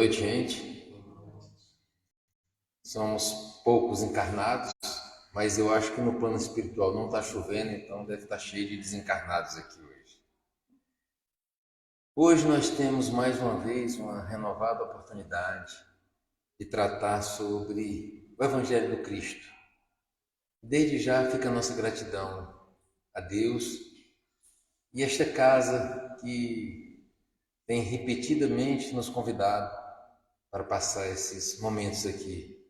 Noite, gente. Somos poucos encarnados, mas eu acho que no plano espiritual não está chovendo, então deve estar cheio de desencarnados aqui hoje. Hoje nós temos mais uma vez uma renovada oportunidade de tratar sobre o Evangelho do Cristo. Desde já fica a nossa gratidão a Deus e esta casa que tem repetidamente nos convidado para passar esses momentos aqui,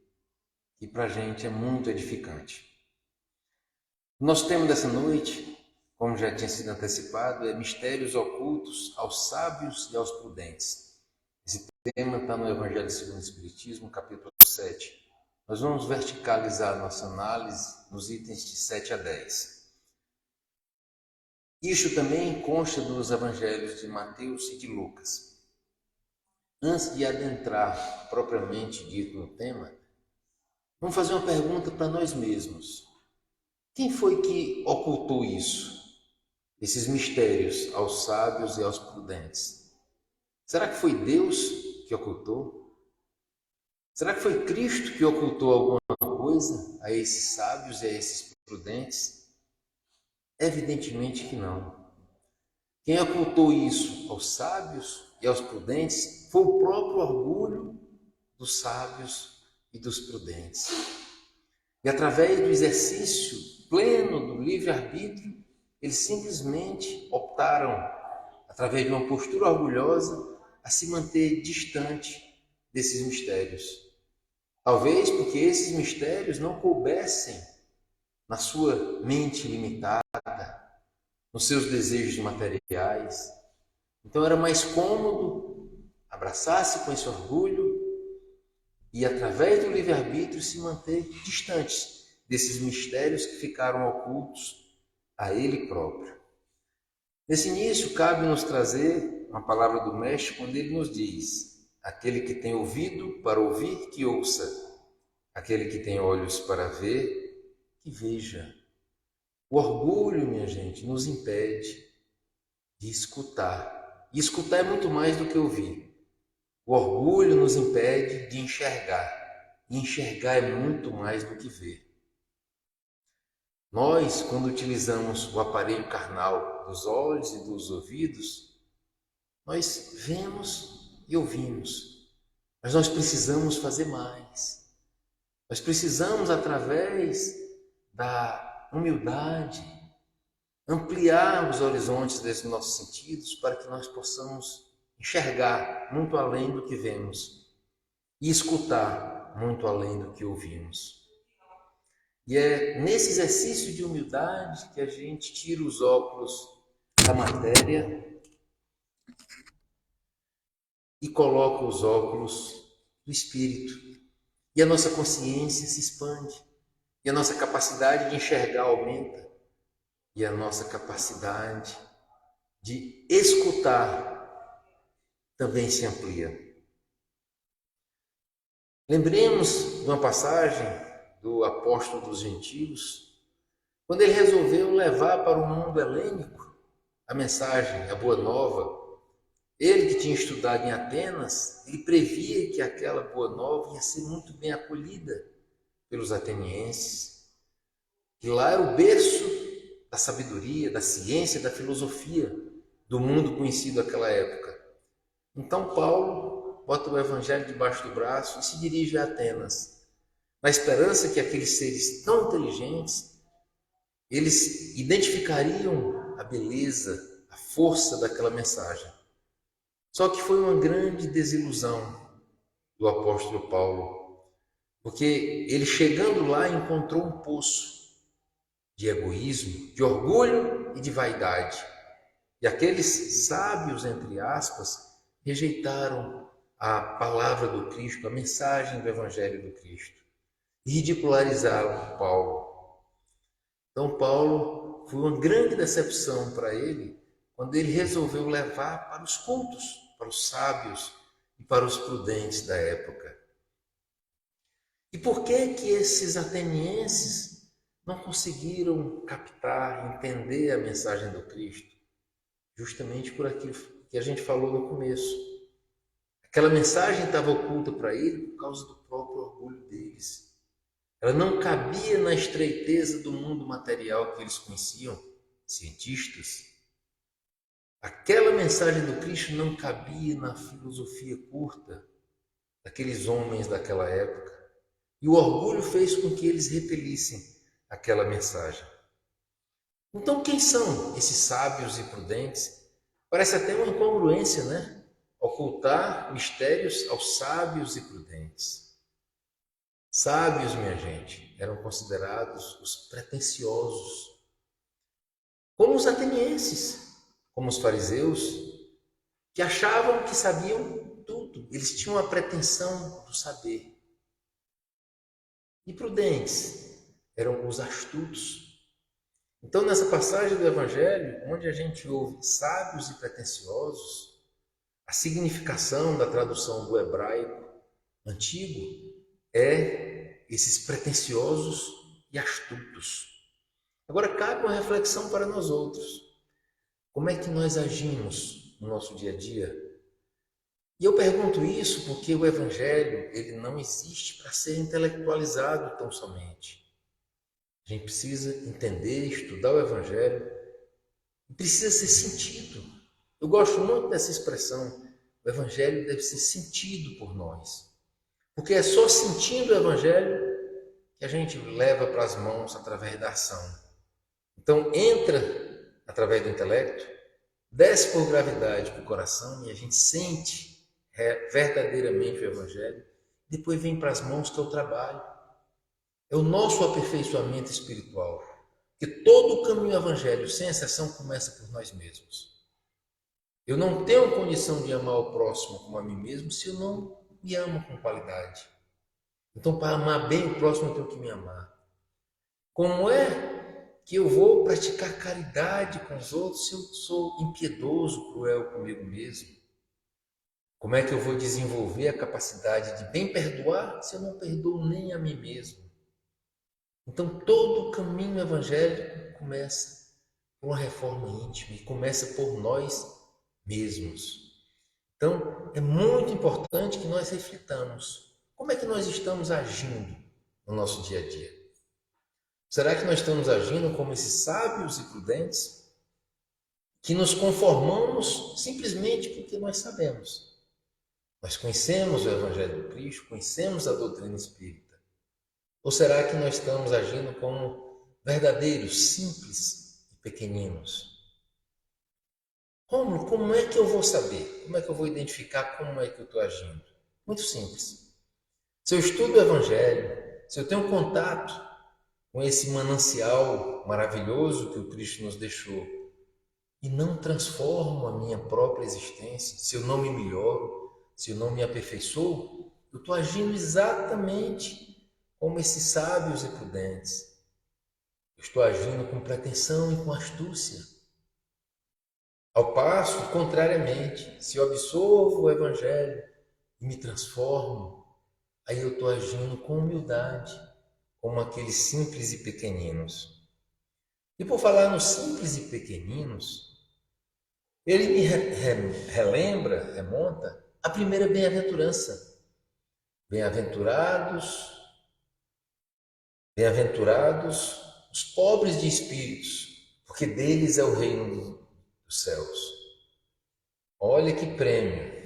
que para a gente é muito edificante. Nosso tema dessa noite, como já tinha sido antecipado, é mistérios ocultos aos sábios e aos prudentes. Esse tema está no Evangelho segundo o Espiritismo, capítulo 7. Nós vamos verticalizar a nossa análise nos itens de 7 a 10. Isto também consta dos Evangelhos de Mateus e de Lucas. Antes de adentrar propriamente dito no tema, vamos fazer uma pergunta para nós mesmos. Quem foi que ocultou isso? Esses mistérios aos sábios e aos prudentes? Será que foi Deus que ocultou? Será que foi Cristo que ocultou alguma coisa a esses sábios e a esses prudentes? Evidentemente que não. Quem ocultou isso aos sábios e aos prudentes foi o próprio orgulho dos sábios e dos prudentes. E através do exercício pleno do livre-arbítrio, eles simplesmente optaram, através de uma postura orgulhosa, a se manter distante desses mistérios. Talvez porque esses mistérios não coubessem na sua mente limitada, nos seus desejos materiais. Então era mais cômodo abraçar-se com esse orgulho e, através do livre-arbítrio, se manter distantes desses mistérios que ficaram ocultos a ele próprio. Nesse início, cabe nos trazer uma palavra do Mestre quando ele nos diz: aquele que tem ouvido para ouvir, que ouça; aquele que tem olhos para ver, que veja. O orgulho, minha gente, nos impede de escutar. E escutar é muito mais do que ouvir. O orgulho nos impede de enxergar. E enxergar é muito mais do que ver. Nós, quando utilizamos o aparelho carnal dos olhos e dos ouvidos, nós vemos e ouvimos. Mas nós precisamos fazer mais. Nós precisamos, através da humildade, ampliar os horizontes desses nossos sentidos para que nós possamos enxergar muito além do que vemos e escutar muito além do que ouvimos. E é nesse exercício de humildade que a gente tira os óculos da matéria e coloca os óculos do espírito. E a nossa consciência se expande. E a nossa capacidade de enxergar aumenta. E a nossa capacidade de escutar também se amplia. Lembremos de uma passagem do apóstolo dos gentios, quando ele resolveu levar para o mundo helênico a mensagem, a boa nova. Ele que tinha estudado em Atenas, ele previa que aquela boa nova ia ser muito bem acolhida pelos atenienses, que lá era o berço da sabedoria, da ciência, da filosofia do mundo conhecido naquela época. Então Paulo bota o evangelho debaixo do braço e se dirige a Atenas, na esperança que aqueles seres tão inteligentes, eles identificariam a beleza, a força daquela mensagem. Só que foi uma grande desilusão do apóstolo Paulo, porque ele, chegando lá, encontrou um poço de egoísmo, de orgulho e de vaidade. E aqueles sábios, entre aspas, rejeitaram a palavra do Cristo, a mensagem do Evangelho do Cristo, e ridicularizaram Paulo. Então Paulo foi uma grande decepção para ele quando ele resolveu levar para os cultos, para os sábios e para os prudentes da época. E por que que esses atenienses não conseguiram captar, entender a mensagem do Cristo? Justamente por aquilo que a gente falou no começo. Aquela mensagem estava oculta para ele por causa do próprio orgulho deles. Ela não cabia na estreiteza do mundo material que eles conheciam, cientistas. Aquela mensagem do Cristo não cabia na filosofia curta daqueles homens daquela época. E o orgulho fez com que eles repelissem aquela mensagem. Então, quem são esses sábios e prudentes? Parece até uma incongruência, né? Ocultar mistérios aos sábios e prudentes. Sábios, minha gente, eram considerados os pretensiosos, como os atenienses, como os fariseus, que achavam que sabiam tudo. Eles tinham a pretensão do saber. E prudentes eram os astutos. Então, nessa passagem do Evangelho, onde a gente ouve sábios e pretensiosos, a significação da tradução do hebraico antigo é esses pretensiosos e astutos. Agora, cabe uma reflexão para nós outros. Como é que nós agimos no nosso dia a dia? E eu pergunto isso porque o Evangelho ele não existe para ser intelectualizado tão somente. A gente precisa entender, estudar o Evangelho e precisa ser sentido. Eu gosto muito dessa expressão. O Evangelho deve ser sentido por nós. Porque é só sentindo o Evangelho que a gente leva para as mãos através da ação. Então, entra através do intelecto, desce por gravidade para o coração e a gente sente verdadeiramente o Evangelho. Depois vem para as mãos, que é o trabalho. É o nosso aperfeiçoamento espiritual. Porque todo o caminho Evangelho, sem exceção, começa por nós mesmos. Eu não tenho condição de amar o próximo como a mim mesmo se eu não me amo com qualidade. Então, para amar bem o próximo, eu tenho que me amar. Como é que eu vou praticar caridade com os outros se eu sou impiedoso, cruel comigo mesmo? Como é que eu vou desenvolver a capacidade de bem perdoar se eu não perdoo nem a mim mesmo? Então, todo o caminho evangélico começa por uma reforma íntima e começa por nós mesmos. Então, é muito importante que nós reflitamos. Como é que nós estamos agindo no nosso dia a dia? Será que nós estamos agindo como esses sábios e prudentes? Que nos conformamos simplesmente porque nós sabemos. Nós conhecemos o Evangelho do Cristo, conhecemos a doutrina espírita. Ou será que nós estamos agindo como verdadeiros, simples e pequeninos? Como é que eu vou saber? Como é que eu vou identificar como é que eu estou agindo? Muito simples. Se eu estudo o Evangelho, se eu tenho contato com esse manancial maravilhoso que o Cristo nos deixou e não transformo a minha própria existência, se eu não me melhoro, se eu não me aperfeiçoo, eu estou agindo exatamente como esses sábios e prudentes. Eu estou agindo com pretensão e com astúcia. Ao passo, contrariamente, se eu absorvo o Evangelho e me transformo, aí eu estou agindo com humildade, como aqueles simples e pequeninos. E por falar nos simples e pequeninos, ele me remonta a primeira bem-aventurança. Bem-aventurados os pobres de espíritos, porque deles é o reino dos céus. Olha que prêmio!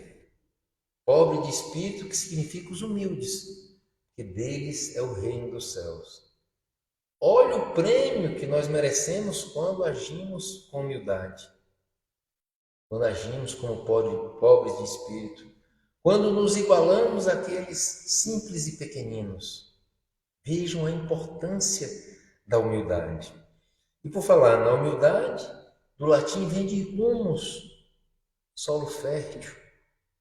Pobre de espírito, que significa os humildes, que deles é o reino dos céus. Olha o prêmio que nós merecemos quando agimos com humildade, quando agimos como pobres de espírito, quando nos igualamos àqueles simples e pequeninos. Vejam a importância da humildade. E por falar na humildade, do latim vem de humus, solo fértil.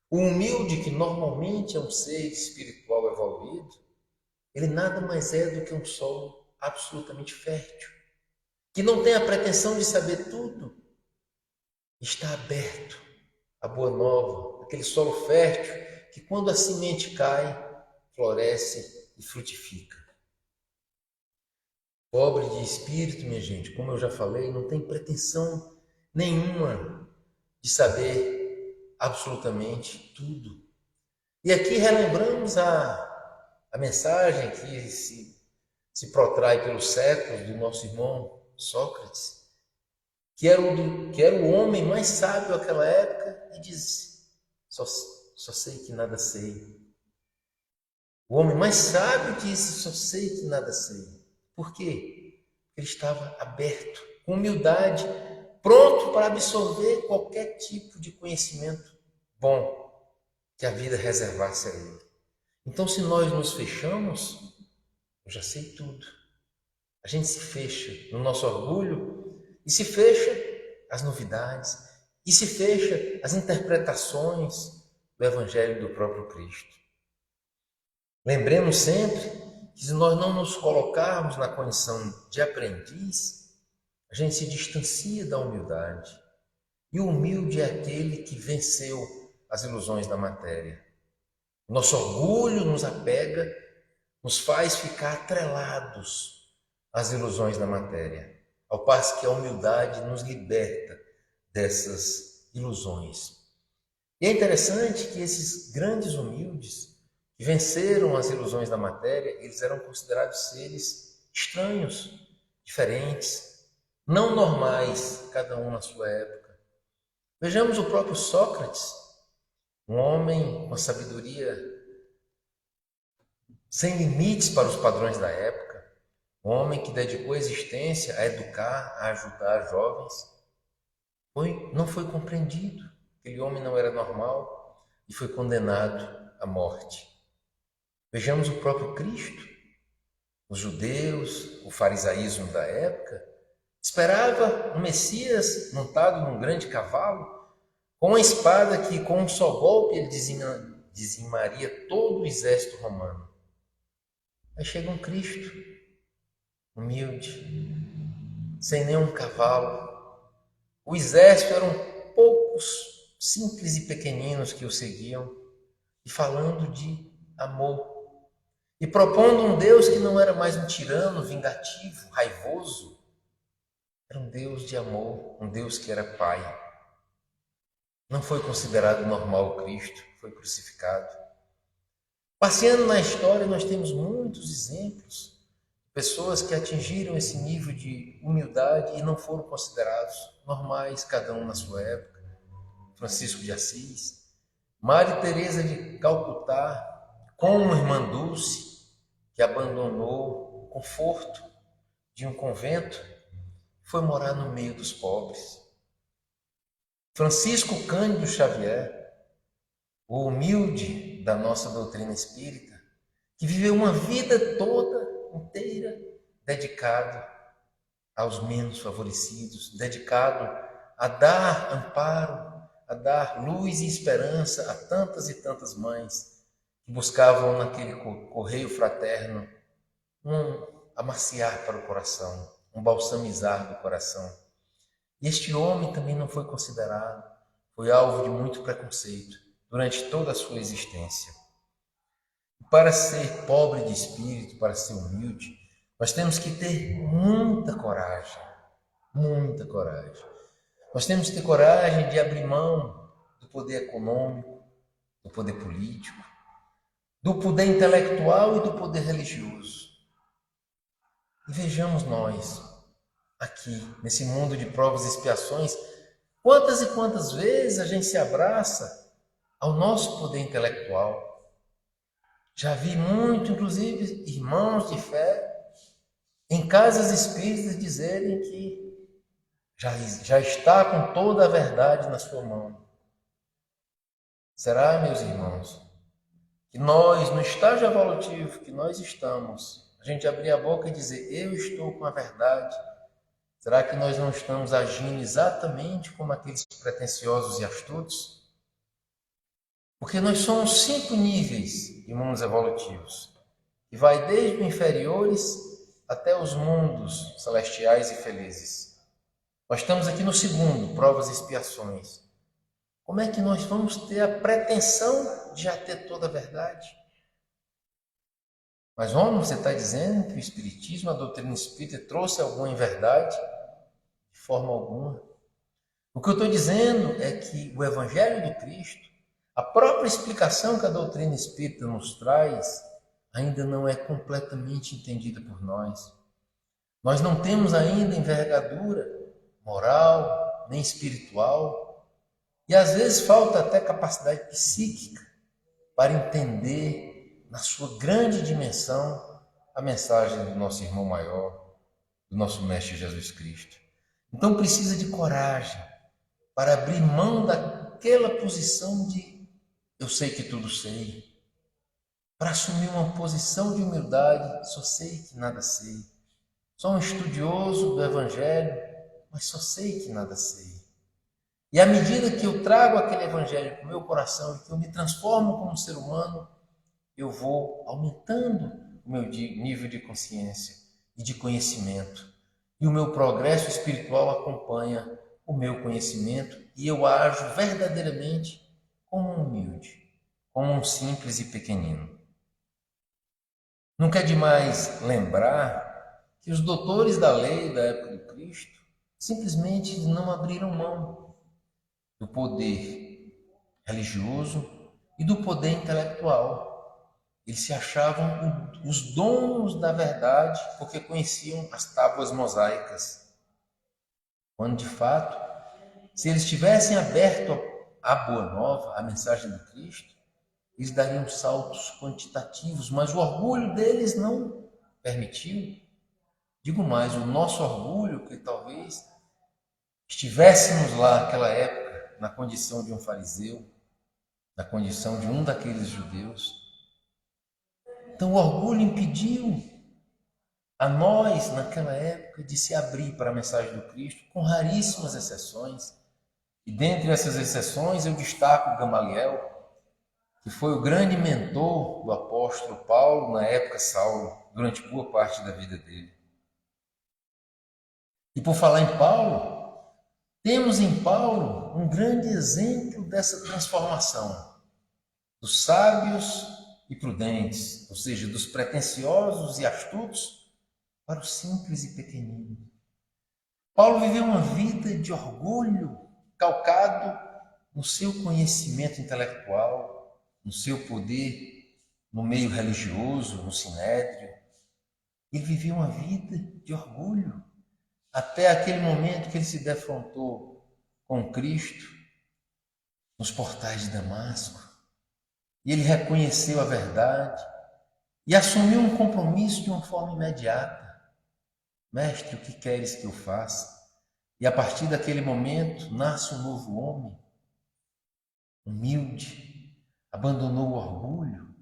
O humilde, que normalmente é um ser espiritual evoluído, ele nada mais é do que um solo absolutamente fértil, que não tem a pretensão de saber tudo, está aberto à boa nova, aquele solo fértil que quando a semente cai, floresce e frutifica. Pobre de espírito, minha gente, como eu já falei, não tem pretensão nenhuma de saber absolutamente tudo. E aqui relembramos a mensagem que se protrai pelos séculos do nosso irmão Sócrates, que era o homem mais sábio daquela época, e disse: só sei que nada sei. O homem mais sábio disse: só sei que nada sei. Por quê? Ele estava aberto, com humildade, pronto para absorver qualquer tipo de conhecimento bom que a vida reservasse a ele. Então, se nós nos fechamos, eu já sei tudo. A gente se fecha no nosso orgulho e se fecha às novidades e se fecha às interpretações do Evangelho do próprio Cristo. Lembremos sempre que se nós não nos colocarmos na condição de aprendiz, a gente se distancia da humildade. E o humilde é aquele que venceu as ilusões da matéria. Nosso orgulho nos apega, nos faz ficar atrelados às ilusões da matéria, ao passo que a humildade nos liberta dessas ilusões. E é interessante que esses grandes humildes que venceram as ilusões da matéria, eles eram considerados seres estranhos, diferentes, não normais, cada um na sua época. Vejamos o próprio Sócrates, um homem com sabedoria sem limites para os padrões da época, um homem que dedicou a existência a educar, a ajudar jovens, não foi compreendido. Aquele homem não era normal e foi condenado à morte. Vejamos o próprio Cristo. Os judeus, o farisaísmo da época, esperava um Messias montado num grande cavalo, com uma espada que, com um só golpe, ele dizimaria todo o exército romano. Aí chega um Cristo, humilde, sem nenhum cavalo. O exército eram poucos, simples e pequeninos que o seguiam, e falando de amor. E propondo um Deus que não era mais um tirano, vingativo, raivoso. Era um Deus de amor, um Deus que era Pai. Não foi considerado normal o Cristo, foi crucificado. Passeando na história, nós temos muitos exemplos de pessoas que atingiram esse nível de humildade e não foram considerados normais, cada um na sua época. Francisco de Assis, Maria Teresa de Calcutá, como irmã Dulce, que abandonou o conforto de um convento e foi morar no meio dos pobres. Francisco Cândido Xavier, o humilde da nossa doutrina espírita, que viveu uma vida toda inteira dedicado aos menos favorecidos, dedicado a dar amparo, a dar luz e esperança a tantas e tantas mães que buscavam naquele correio fraterno um amaciar para o coração, um balsamizar do coração. E este homem também não foi considerado, foi alvo de muito preconceito durante toda a sua existência. Para ser pobre de espírito, para ser humilde, nós temos que ter muita coragem, muita coragem. Nós temos que ter coragem de abrir mão do poder econômico, do poder político, do poder intelectual e do poder religioso. E vejamos nós, aqui, nesse mundo de provas e expiações, quantas e quantas vezes a gente se abraça ao nosso poder intelectual. Já vi muito, inclusive, irmãos de fé em casas espíritas dizerem que já está com toda a verdade na sua mão. Será, meus irmãos, que nós, no estágio evolutivo que nós estamos, a gente abrir a boca e dizer: eu estou com a verdade? Será que nós não estamos agindo exatamente como aqueles pretensiosos e astutos? Porque nós somos 5 níveis de mundos evolutivos, que vai desde os inferiores até os mundos celestiais e felizes. Nós estamos aqui no segundo, provas e expiações. Como é que nós vamos ter a pretensão de já ter toda a verdade? Mas, homem, você está dizendo que o Espiritismo, a doutrina espírita, trouxe alguma inverdade? De forma alguma. O que eu estou dizendo é que o Evangelho do Cristo, A própria explicação que a doutrina espírita nos traz ainda não é completamente entendida por nós. Nós não temos ainda envergadura moral, nem espiritual, e às vezes falta até capacidade psíquica para entender, na sua grande dimensão, a mensagem do nosso irmão maior, do nosso Mestre Jesus Cristo. Então precisa de coragem para abrir mão daquela posição de eu sei que tudo sei, para assumir uma posição de humildade, só sei que nada sei. Sou um estudioso do Evangelho, mas só sei que nada sei. E à medida que eu trago aquele Evangelho para o meu coração e que eu me transformo como ser humano, eu vou aumentando o meu nível de consciência e de conhecimento. E o meu progresso espiritual acompanha o meu conhecimento e eu ajo verdadeiramente como um humilde, como um simples e pequenino. Nunca é demais lembrar que os doutores da lei da época do Cristo simplesmente não abriram mão do poder religioso e do poder intelectual. Eles se achavam os donos da verdade porque conheciam as tábuas mosaicas. Quando, de fato, se eles tivessem aberto a boa nova, a mensagem do Cristo, eles dariam saltos quantitativos, mas o orgulho deles não permitiu. Digo mais, o nosso orgulho, que talvez estivéssemos lá naquela época na condição de um fariseu, na condição de um daqueles judeus. Então o orgulho impediu a nós, naquela época, de se abrir para a mensagem do Cristo, com raríssimas exceções. E dentre essas exceções eu destaco Gamaliel, que foi o grande mentor do apóstolo Paulo, na época Saulo, durante boa parte da vida dele. E por falar em Paulo, temos em Paulo um grande exemplo dessa transformação dos sábios e prudentes, ou seja, dos pretensiosos e astutos para o simples e pequenino. Paulo viveu uma vida de orgulho calcado no seu conhecimento intelectual, no seu poder no meio religioso, no sinédrio. Ele viveu uma vida de orgulho até aquele momento que ele se defrontou com Cristo nos portais de Damasco. E ele reconheceu a verdade e assumiu um compromisso de uma forma imediata. Mestre, o que queres que eu faça? E a partir daquele momento nasce um novo homem, humilde, abandonou o orgulho,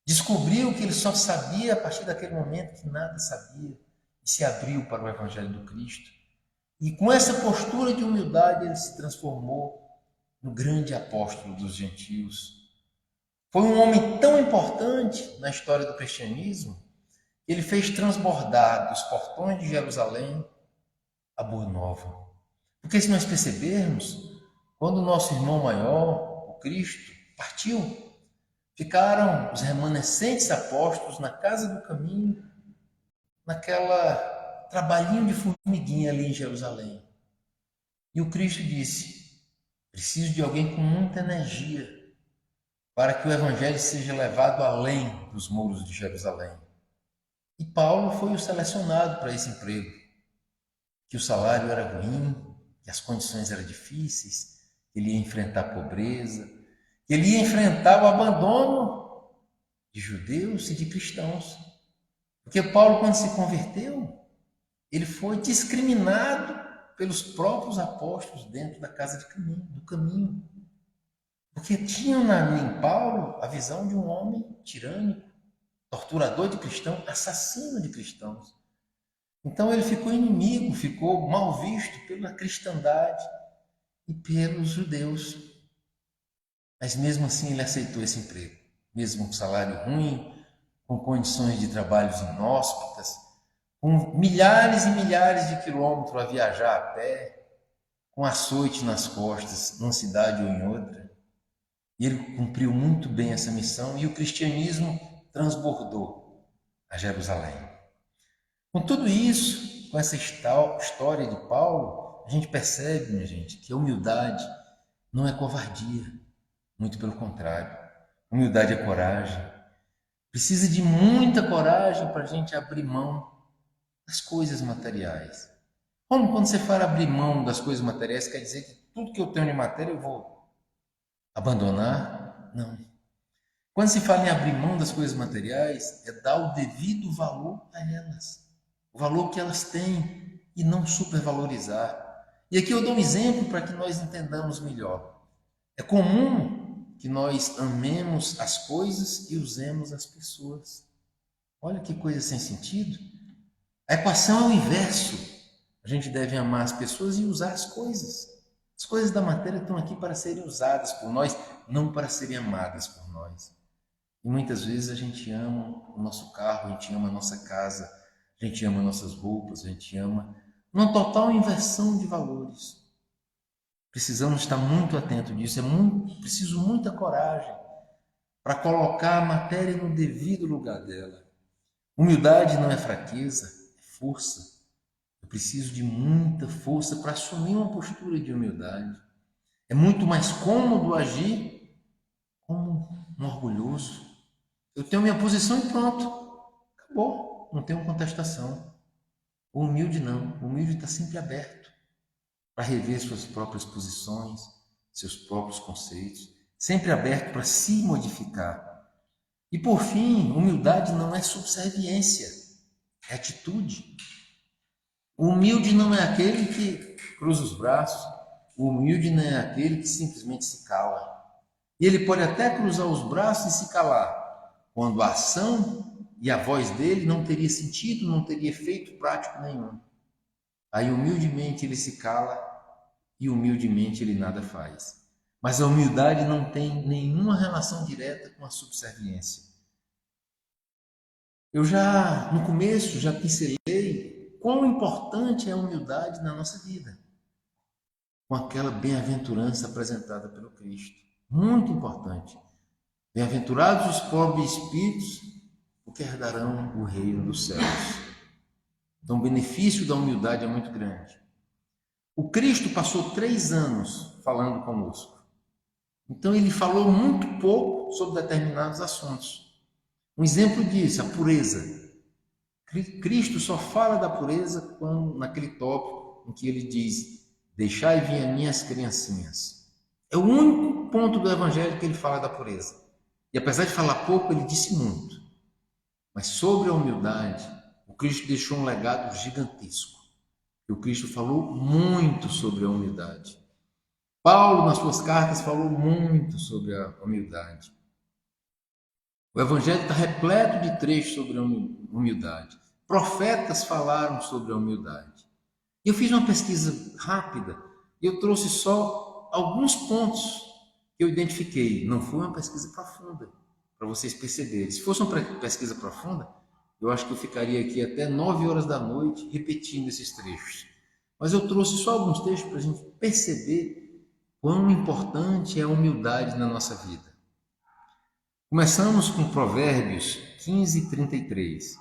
descobriu que ele só sabia a partir daquele momento que nada sabia e se abriu para o Evangelho do Cristo. E com essa postura de humildade ele se transformou no grande apóstolo dos gentios. Foi um homem tão importante na história do cristianismo que ele fez transbordar dos portões de Jerusalém a boa nova. Porque se nós percebermos, quando o nosso irmão maior, o Cristo, partiu, ficaram os remanescentes apóstolos na casa do caminho, naquela trabalhinho de formiguinha ali em Jerusalém. E o Cristo disse: preciso de alguém com muita energia para que o evangelho seja levado além dos muros de Jerusalém. E Paulo foi o selecionado para esse emprego, que o salário era ruim, que as condições eram difíceis, que ele ia enfrentar a pobreza, que ele ia enfrentar o abandono de judeus e de cristãos. Porque Paulo, quando se converteu, ele foi discriminado pelos próprios apóstolos dentro da casa do caminho. Porque tinham em Paulo a visão de um homem tirânico, torturador de cristãos, assassino de cristãos. Então ele ficou inimigo, ficou mal visto pela cristandade e pelos judeus. Mas mesmo assim ele aceitou esse emprego, mesmo com salário ruim, com condições de trabalhos inóspitas, com milhares e milhares de quilômetros a viajar a pé, com açoite nas costas, numa cidade ou em outra. E ele cumpriu muito bem essa missão e o cristianismo transbordou a Jerusalém. Com tudo isso, com essa história de Paulo, a gente percebe, minha gente, que a humildade não é covardia, Muito pelo contrário. Humildade é coragem. Precisa de muita coragem para a gente abrir mão das coisas materiais. Como quando você fala abrir mão das coisas materiais, quer dizer que tudo que eu tenho de matéria eu vou abandonar? Não. Quando se fala em abrir mão das coisas materiais, é dar o devido valor a elas. O valor que elas têm e não supervalorizar. E aqui eu dou um exemplo para que nós entendamos melhor. É comum que nós amemos as coisas e usemos as pessoas. Olha que coisa sem sentido. A equação é o inverso. A gente deve amar as pessoas e usar as coisas. As coisas da matéria estão aqui para serem usadas por nós, não para serem amadas por nós. E muitas vezes a gente ama o nosso carro, a gente ama a nossa casa, a gente ama nossas roupas, a gente ama uma total inversão de valores. Precisamos estar muito atentos disso, preciso muita coragem para colocar a matéria no devido lugar dela. Humildade não é fraqueza, é força. Eu preciso de muita força para assumir uma postura de humildade. É muito mais cômodo agir como um orgulhoso. Eu tenho minha posição e pronto. Acabou. Não tenho contestação. O humilde não. O humilde está sempre aberto para rever suas próprias posições, seus próprios conceitos. Sempre aberto para se modificar. E por fim, humildade não é subserviência. É atitude. O humilde não é aquele que cruza os braços. O humilde não é aquele que simplesmente se cala. E ele pode até cruzar os braços e se calar, quando a ação e a voz dele não teria sentido, não teria efeito prático nenhum. Aí humildemente ele se cala e humildemente ele nada faz. Mas a humildade não tem nenhuma relação direta com a subserviência. Eu já, no começo, já pincelei quão importante é a humildade na nossa vida, com aquela bem-aventurança apresentada pelo Cristo. Muito importante. Bem-aventurados os pobres espíritos, porque herdarão o reino dos céus. Então, o benefício da humildade é muito grande. O Cristo passou 3 anos falando conosco. Então, ele falou muito pouco sobre determinados assuntos. Um exemplo disso, a pureza. Cristo só fala da pureza naquele tópico em que ele diz: deixai vir a mim as criancinhas. É o único ponto do evangelho que ele fala da pureza. E apesar de falar pouco, ele disse muito. Mas sobre a humildade, o Cristo deixou um legado gigantesco. E o Cristo falou muito sobre a humildade. Paulo, nas suas cartas, falou muito sobre a humildade. O Evangelho está repleto de trechos sobre a humildade. Profetas falaram sobre a humildade. Eu fiz uma pesquisa rápida e eu trouxe só alguns pontos que eu identifiquei. Não foi uma pesquisa profunda, para vocês perceberem. Se fosse uma pesquisa profunda, eu acho que eu ficaria aqui até 9 horas da noite repetindo esses trechos. Mas eu trouxe só alguns trechos para a gente perceber quão importante é a humildade na nossa vida. Começamos com Provérbios 15:33.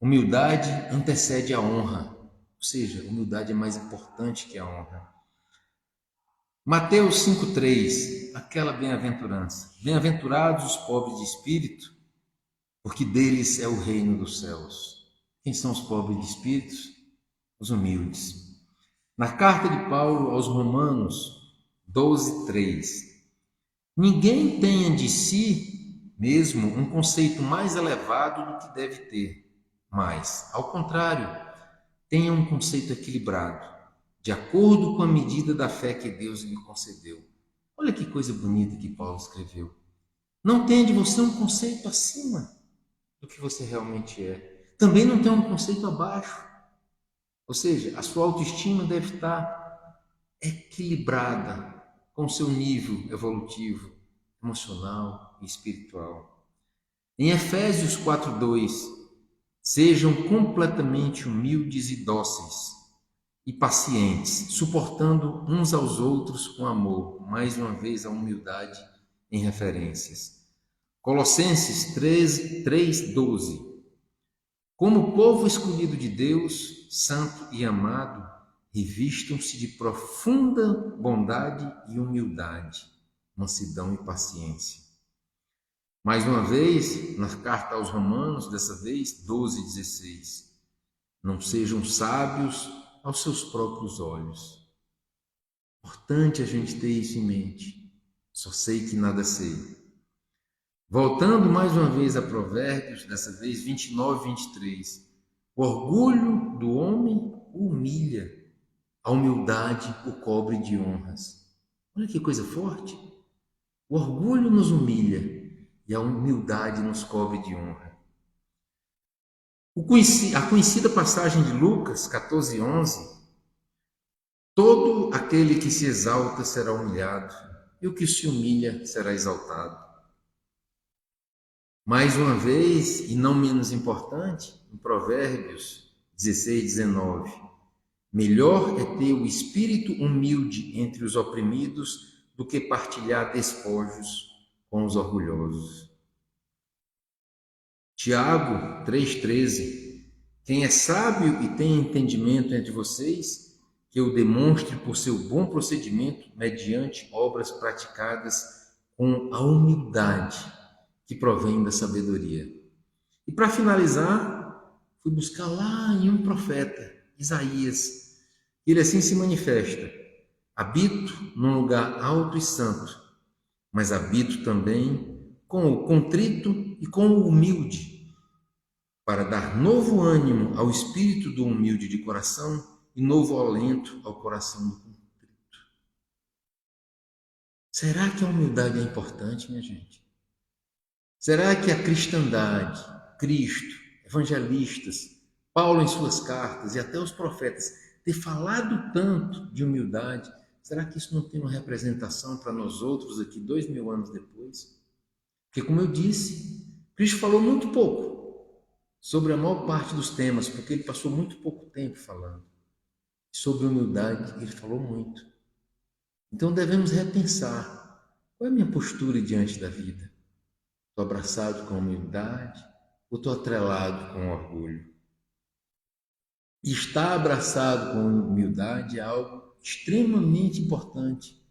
Humildade antecede a honra, ou seja, humildade é mais importante que a honra. Mateus 5:3, aquela bem-aventurança. Bem-aventurados os pobres de espírito, porque deles é o reino dos céus. Quem são os pobres de espírito? Os humildes. Na carta de Paulo aos Romanos 12:3. Ninguém tenha de si mesmo um conceito mais elevado do que deve ter, mas, ao contrário, tenha um conceito equilibrado, de acordo com a medida da fé que Deus lhe concedeu. Olha que coisa bonita que Paulo escreveu. Não tenha de você um conceito acima do que você realmente é. Também não tenha um conceito abaixo. Ou seja, a sua autoestima deve estar equilibrada com o seu nível evolutivo, emocional e espiritual. Em Efésios 4:2, sejam completamente humildes e dóceis e pacientes, suportando uns aos outros com amor. Mais uma vez a humildade em referências. Colossenses 3:12. Como povo escolhido de Deus, santo e amado, revistam-se de profunda bondade e humildade. mansidão e paciência. Mais uma vez, na carta aos Romanos, dessa vez, 12:16. Não sejam sábios aos seus próprios olhos. Importante a gente ter isso em mente. Só sei que nada sei. Voltando mais uma vez a Provérbios, dessa vez 29:23. O orgulho do homem o humilha, a humildade o cobre de honras. Olha que coisa forte. O orgulho nos humilha e a humildade nos cobre de honra. A conhecida passagem de Lucas 14:11. Todo aquele que se exalta será humilhado, e o que se humilha será exaltado. Mais uma vez, e não menos importante, em Provérbios 16:19. Melhor é ter o espírito humilde entre os oprimidos do que partilhar despojos com os orgulhosos. Tiago 3:13. Quem é sábio e tem entendimento entre vocês, que o demonstre por seu bom procedimento mediante obras praticadas com a humildade que provém da sabedoria. E para finalizar, fui buscar lá em um profeta, Isaías. Ele assim se manifesta: habito num lugar alto e santo, mas habito também com o contrito e com o humilde, para dar novo ânimo ao espírito do humilde de coração e novo alento ao coração do contrito. Será que a humildade é importante, minha gente? Será que a cristandade, Cristo, evangelistas, Paulo em suas cartas e até os profetas ter falado tanto de humildade, será que isso não tem uma representação para nós outros aqui 2000 anos depois? Porque, como eu disse, Cristo falou muito pouco sobre a maior parte dos temas, porque ele passou muito pouco tempo falando. Sobre humildade, ele falou muito. Então devemos repensar: qual é a minha postura diante da vida? Estou abraçado com a humildade ou estou atrelado com o orgulho? E estar abraçado com a humildade é algo extremamente importante,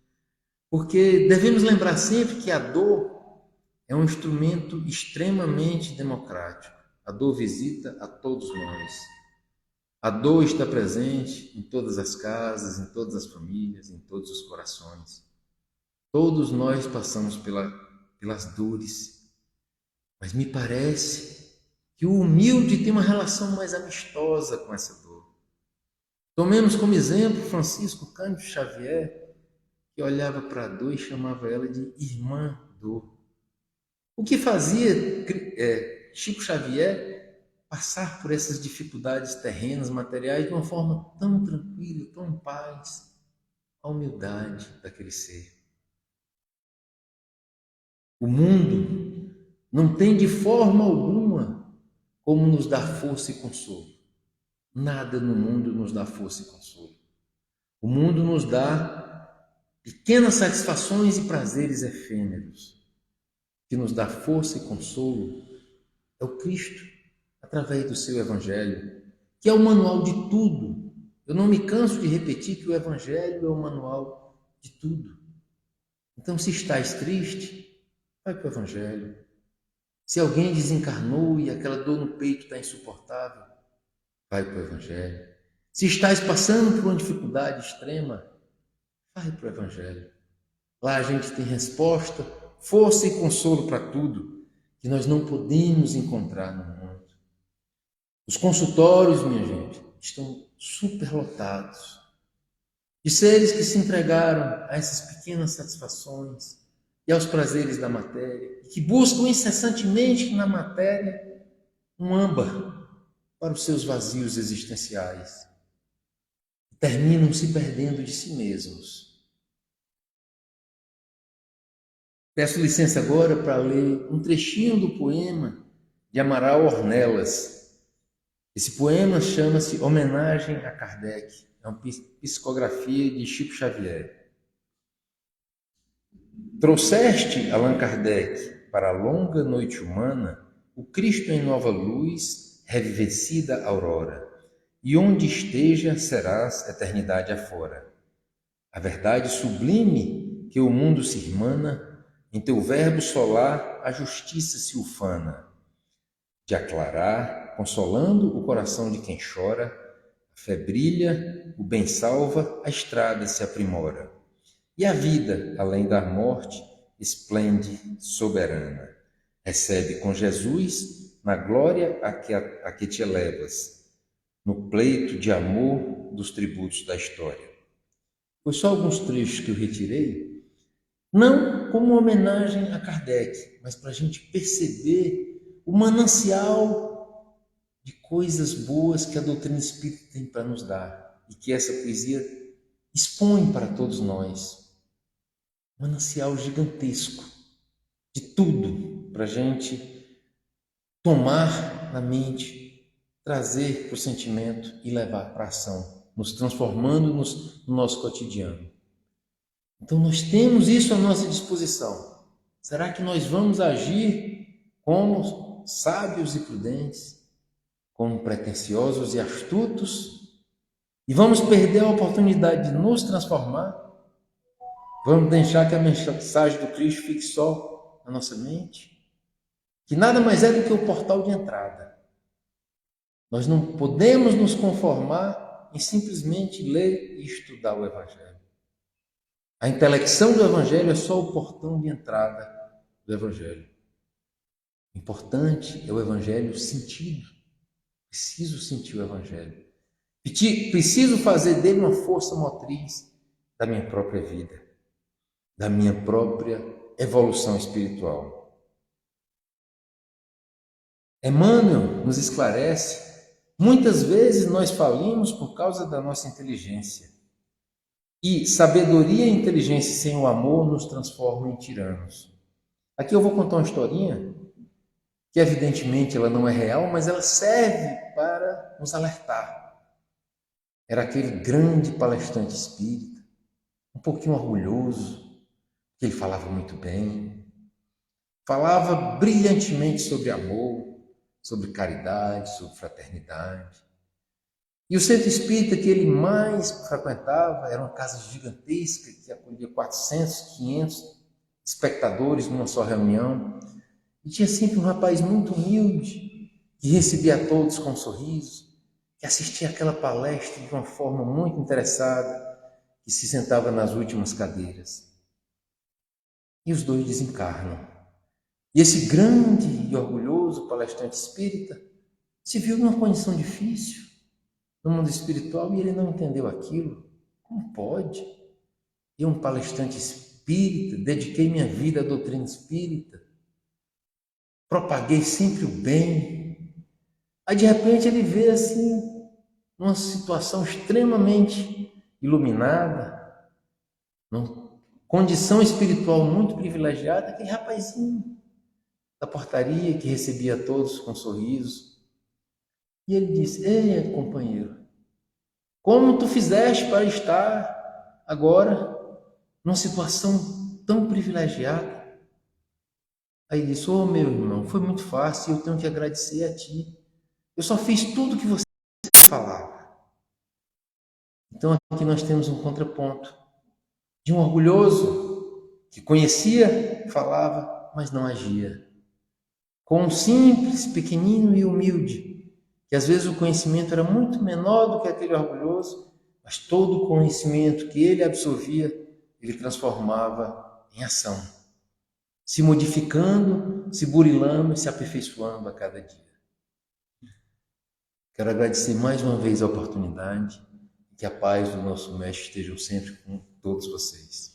porque devemos lembrar sempre que a dor é um instrumento extremamente democrático. A dor visita a todos nós. A dor está presente em todas as casas, em todas as famílias, em todos os corações. Todos nós passamos pelas dores, mas me parece que o humilde tem uma relação mais amistosa com essa dor. Tomemos como exemplo Francisco Cândido Xavier, que olhava para a dor e chamava ela de irmã dor. O que fazia Chico Xavier passar por essas dificuldades terrenas, materiais, de uma forma tão tranquila, tão em paz? A humildade daquele ser. O mundo não tem de forma alguma como nos dar força e consolo. Nada no mundo nos dá força e consolo. O mundo nos dá pequenas satisfações e prazeres efêmeros. O que nos dá força e consolo é o Cristo, através do seu Evangelho, que é o manual de tudo. Eu não me canso de repetir que o Evangelho é o manual de tudo. Então, se estás triste, vai para o Evangelho. Se alguém desencarnou e aquela dor no peito está insuportável, vai para o Evangelho. Se estás passando por uma dificuldade extrema, vai para o Evangelho. Lá a gente tem resposta, força e consolo para tudo que nós não podemos encontrar no mundo. Os consultórios, minha gente, estão superlotados de seres que se entregaram a essas pequenas satisfações e aos prazeres da matéria, e que buscam incessantemente na matéria um âmbar para os seus vazios existenciais. Terminam se perdendo de si mesmos. Peço licença agora para ler um trechinho do poema de Amaral Ornelas. Esse poema chama-se Homenagem a Kardec. É uma psicografia de Chico Xavier. Trouxeste, Allan Kardec, para a longa noite humana, o Cristo em nova luz, revivecida aurora, e onde esteja serás eternidade afora. A verdade sublime que o mundo se irmana, em teu verbo solar a justiça se ufana, de aclarar, consolando o coração de quem chora, a fé brilha, o bem salva, a estrada se aprimora. E a vida, além da morte, esplende soberana. Recebe com Jesus, na glória a que te elevas, no pleito de amor dos tributos da história. Foi só alguns trechos que eu retirei, não como uma homenagem a Kardec, mas para a gente perceber o manancial de coisas boas que a doutrina espírita tem para nos dar e que essa poesia expõe para todos nós. Um manancial gigantesco de tudo para a gente tomar na mente, trazer para o sentimento e levar para a ação, nos transformando no nosso cotidiano. Então nós temos isso à nossa disposição. Será que nós vamos agir como sábios e prudentes, como pretensiosos e astutos, e vamos perder a oportunidade de nos transformar? Vamos deixar que a mensagem do Cristo fique só na nossa mente? Que nada mais é do que o portal de entrada. Nós não podemos nos conformar em simplesmente ler e estudar o Evangelho. A intelecção do Evangelho é só o portão de entrada do Evangelho. O importante é o Evangelho sentido. Preciso sentir o Evangelho. Preciso fazer dele uma força motriz da minha própria vida, da minha própria evolução espiritual. Emmanuel nos esclarece, muitas vezes nós falimos por causa da nossa inteligência. E sabedoria e inteligência sem o amor nos transformam em tiranos. Aqui eu vou contar uma historinha que evidentemente ela não é real, mas ela serve para nos alertar. Era aquele grande palestrante espírita, um pouquinho orgulhoso, que ele falava muito bem, falava brilhantemente sobre amor, sobre caridade, sobre fraternidade. E o centro espírita que ele mais frequentava era uma casa gigantesca que acolhia 400, 500 espectadores numa só reunião. E tinha sempre um rapaz muito humilde que recebia a todos com um sorriso, que assistia aquela palestra de uma forma muito interessada, que se sentava nas últimas cadeiras. E os dois desencarnam. E esse grande e orgulhoso palestrante espírita se viu numa condição difícil no mundo espiritual e ele não entendeu aquilo. Como pode? Eu, um palestrante espírita, dediquei minha vida à doutrina espírita, propaguei sempre o bem. Aí de repente ele vê assim, numa situação extremamente iluminada, numa condição espiritual muito privilegiada, aquele rapazinho da portaria que recebia todos com sorriso. E ele disse: ei, companheiro, como tu fizeste para estar agora numa situação tão privilegiada? Aí ele disse: ô meu irmão, foi muito fácil, eu tenho que agradecer a ti. Eu só fiz tudo o que você falava. Então aqui nós temos um contraponto de um orgulhoso que conhecia, falava, mas não agia. Com um simples, pequenino e humilde, que às vezes o conhecimento era muito menor do que aquele orgulhoso, mas todo o conhecimento que ele absorvia, ele transformava em ação, se modificando, se burilando e se aperfeiçoando a cada dia. Quero agradecer mais uma vez a oportunidade e que a paz do nosso Mestre esteja sempre com todos vocês.